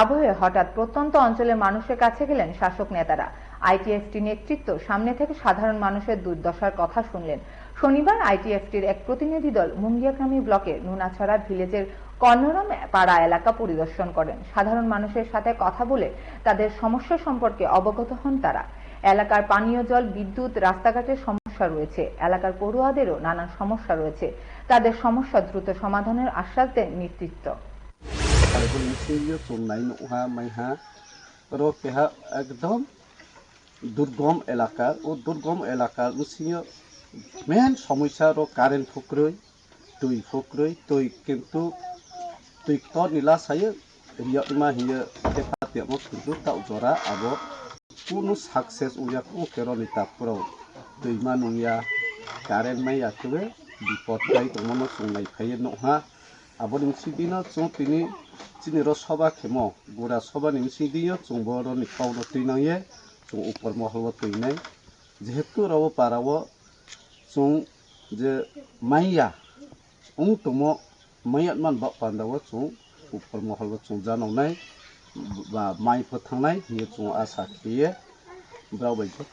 আবহে হঠাৎ প্রত্যন্ত অঞ্চলের মানুষের কাছে গেলেন শাসক নেতারা। আইটিএফটি নেতৃত্ব সামনে থেকে সাধারণ মানুষের দুর্দশার কথা শুনলেন। শনিবার আইটিএফটির এক প্রতিনিধি দল মুঙ্গিয়াকামী ব্লকের নুনাছড়া ভিলেজের কর্ণরাম পাড়া এলাকা পরিদর্শন করেন। সাধারণ মানুষের সাথে কথা বলে তাদের সমস্যা সম্পর্কে অবগত হন তারা। এলাকার পানীয় জল, বিদ্যুৎ, রাস্তাঘাটের সমস্যা রয়েছে। এলাকার পড়ুয়াদেরও নানান সমস্যা রয়েছে। তাদের সমস্যা দ্রুত সমাধানের আশ্বাস দেন নেতৃত্ব। একদম দুর্গম এলাকা ও দুর্গম এলাকার মেন সমস্যা কারেন্ট ফুকরই তুই ফুকরই তুই কিন্তু তুই তো নীলা সাইয়ে রিয়া হিয়ে হেফাতে মো কিন্তু তাও জরা আবো কোনো সাকসেস উইয়া কো কেরনি তাপরো তুই মানুয়া কারেন্ট মাই আকুবে বিপদ গাই তমনো সংনাই ফাইয়ে নহা আবো নিংসিদিনো চং তিনি চিনির সভা খেমো গোড়া সভা নিংসিদিও চং বড় নিকাউনো তুই নাইয়ে চং উপর মহলব তুই নাই যেহেতু রাবো পারাবো চং যে মাইয়া উং তুমো মাইয়াত মান বাপ পান্দাবো চং উপর মহলব চং জানাव নাই বা মাই फोथांनाय हियो चं आसा खिये ब्राव बायदि